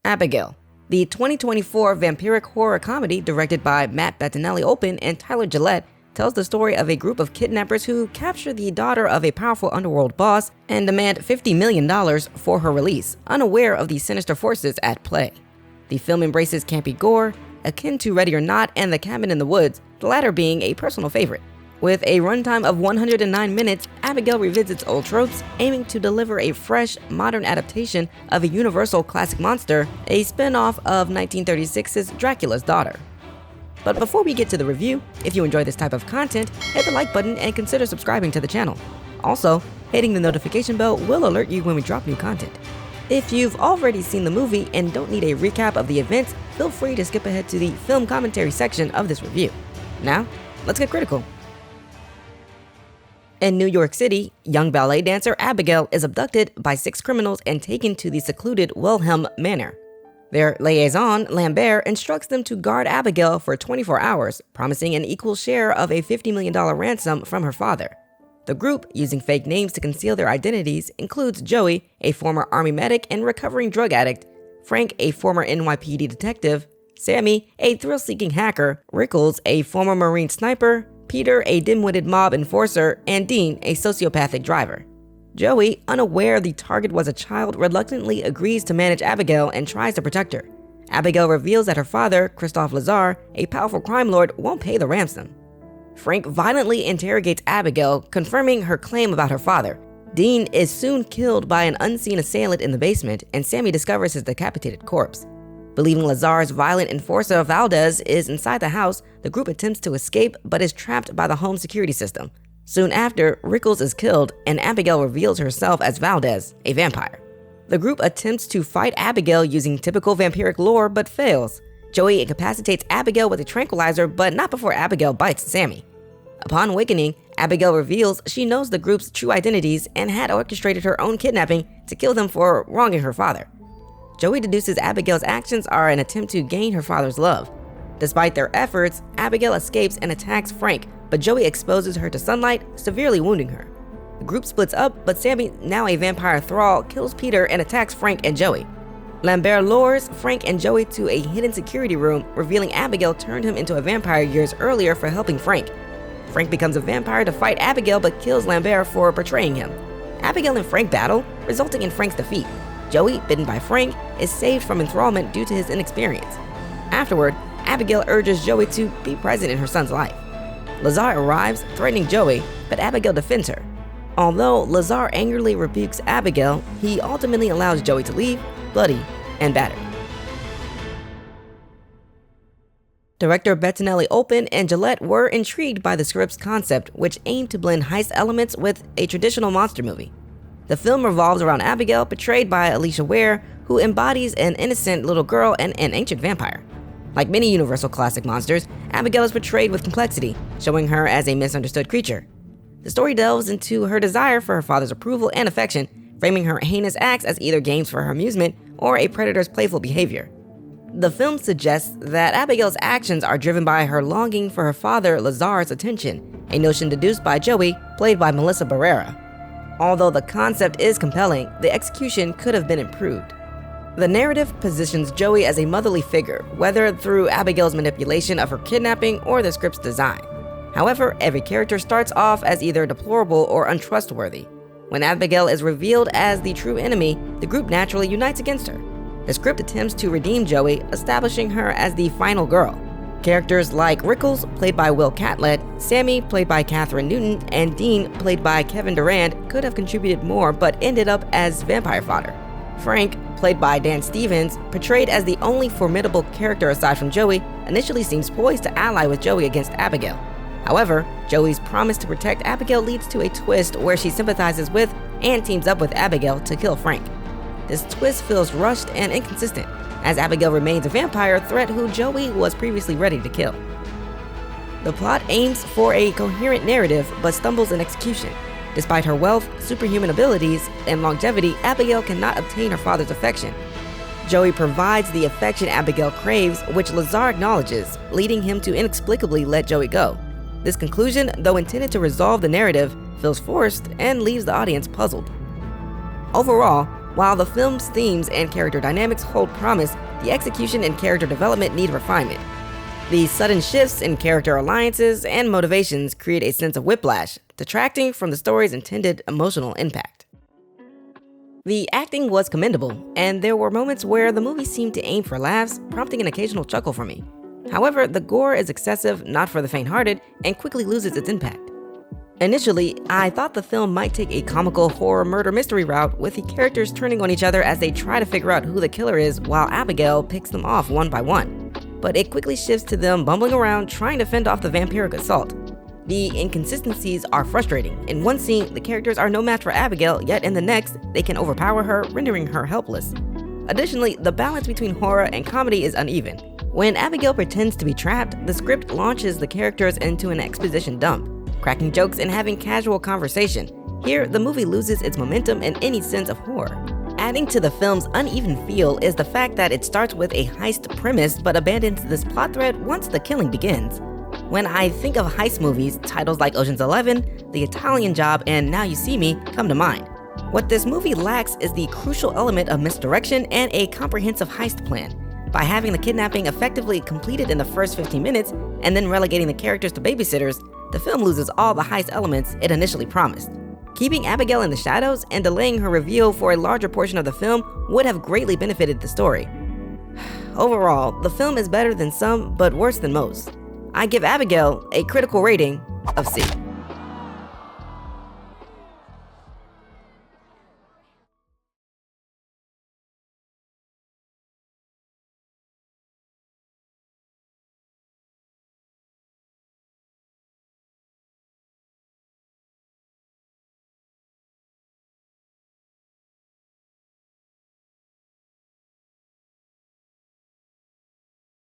Abigail, the 2024 vampiric horror comedy directed by Matt Bettinelli-Olpin and Tyler Gillett, tells the story of a group of kidnappers who capture the daughter of a powerful underworld boss and demand $50 million for her release, unaware of the sinister forces at play. The film embraces campy gore, akin to Ready or Not and The Cabin in the Woods, the latter being a personal favorite. With a runtime of 109 minutes, Abigail revisits old tropes, aiming to deliver a fresh, modern adaptation of a universal classic monster, a spin-off of 1936's Dracula's daughter. But before we get to the review, if you enjoy this type of content, hit the like button and consider subscribing to the channel. Also, hitting the notification bell will alert you when we drop new content. If you've already seen the movie and don't need a recap of the events, feel free to skip ahead to the film commentary section of this review. Now, let's get critical. In New York City, young ballet dancer Abigail is abducted by 6 criminals and taken to the secluded Wilhelm Manor. Their liaison, Lambert, instructs them to guard Abigail for 24 hours, promising an equal share of a $50 million ransom from her father. The group, using fake names to conceal their identities, includes Joey, a former army medic and recovering drug addict, Frank, a former NYPD detective, Sammy, a thrill-seeking hacker, Rickles, a former Marine sniper, Peter, a dim-witted mob enforcer, and Dean, a sociopathic driver. Joey, unaware the target was a child, reluctantly agrees to manage Abigail and tries to protect her. Abigail reveals that her father, Christophe Lazar, a powerful crime lord, won't pay the ransom. Frank violently interrogates Abigail, confirming her claim about her father. Dean is soon killed by an unseen assailant in the basement, and Sammy discovers his decapitated corpse. Believing Lazar's violent enforcer Valdez is inside the house, the group attempts to escape but is trapped by the home security system. Soon after, Rickles is killed and Abigail reveals herself as Valdez, a vampire. The group attempts to fight Abigail using typical vampiric lore but fails. Joey incapacitates Abigail with a tranquilizer, but not before Abigail bites Sammy. Upon awakening, Abigail reveals she knows the group's true identities and had orchestrated her own kidnapping to kill them for wronging her father. Joey deduces Abigail's actions are an attempt to gain her father's love. Despite their efforts, Abigail escapes and attacks Frank, but Joey exposes her to sunlight, severely wounding her. The group splits up, but Sammy, now a vampire thrall, kills Peter and attacks Frank and Joey. Lambert lures Frank and Joey to a hidden security room, revealing Abigail turned him into a vampire years earlier for helping Frank. Frank becomes a vampire to fight Abigail but kills Lambert for betraying him. Abigail and Frank battle, resulting in Frank's defeat. Joey, bitten by Frank, is saved from enthrallment due to his inexperience. Afterward, Abigail urges Joey to be present in her son's life. Lazar arrives, threatening Joey, but Abigail defends her. Although Lazar angrily rebukes Abigail, he ultimately allows Joey to leave, bloody and battered. Director Bettinelli-Olpin and Gillett were intrigued by the script's concept, which aimed to blend heist elements with a traditional monster movie. The film revolves around Abigail, portrayed by Alicia Ware, who embodies an innocent little girl and an ancient vampire. Like many Universal classic monsters, Abigail is portrayed with complexity, showing her as a misunderstood creature. The story delves into her desire for her father's approval and affection, framing her heinous acts as either games for her amusement or a predator's playful behavior. The film suggests that Abigail's actions are driven by her longing for her father Lazar's attention, a notion deduced by Joey, played by Melissa Barrera. Although the concept is compelling, the execution could have been improved. The narrative positions Joey as a motherly figure, whether through Abigail's manipulation of her kidnapping or the script's design. However, every character starts off as either deplorable or untrustworthy. When Abigail is revealed as the true enemy, the group naturally unites against her. The script attempts to redeem Joey, establishing her as the final girl. Characters like Rickles, played by Will Catlett, Sammy, played by Catherine Newton, and Dean, played by Kevin Durand, could have contributed more but ended up as vampire fodder. Frank, played by Dan Stevens, portrayed as the only formidable character aside from Joey, initially seems poised to ally with Joey against Abigail. However, Joey's promise to protect Abigail leads to a twist where she sympathizes with and teams up with Abigail to kill Frank. This twist feels rushed and inconsistent, as Abigail remains a vampire threat who Joey was previously ready to kill. The plot aims for a coherent narrative but stumbles in execution. Despite her wealth, superhuman abilities, and longevity, Abigail cannot obtain her father's affection. Joey provides the affection Abigail craves, which Lazar acknowledges, leading him to inexplicably let Joey go. This conclusion, though intended to resolve the narrative, feels forced and leaves the audience puzzled. Overall, While the film's themes and character dynamics hold promise, the execution and character development need refinement. The sudden shifts in character alliances and motivations create a sense of whiplash, detracting from the story's intended emotional impact. The acting was commendable, and there were moments where the movie seemed to aim for laughs, prompting an occasional chuckle for me. However, the gore is excessive, not for the faint-hearted, and quickly loses its impact. Initially, I thought the film might take a comical horror murder mystery route, with the characters turning on each other as they try to figure out who the killer is while Abigail picks them off one by one. But it quickly shifts to them bumbling around trying to fend off the vampiric assault. The inconsistencies are frustrating. In one scene, the characters are no match for Abigail, yet in the next, they can overpower her, rendering her helpless. Additionally, the balance between horror and comedy is uneven. When Abigail pretends to be trapped, the script launches the characters into an exposition dump, cracking jokes and having casual conversation. Here, the movie loses its momentum and any sense of horror. Adding to the film's uneven feel is the fact that it starts with a heist premise but abandons this plot thread once the killing begins. When I think of heist movies, titles like Ocean's 11, The Italian Job, and Now You See Me come to mind. What this movie lacks is the crucial element of misdirection and a comprehensive heist plan. By having the kidnapping effectively completed in the first 15 minutes and then relegating the characters to babysitters, the film loses all the heist elements it initially promised. Keeping Abigail in the shadows and delaying her reveal for a larger portion of the film would have greatly benefited the story. Overall, the film is better than some, but worse than most. I give Abigail a critical rating of C.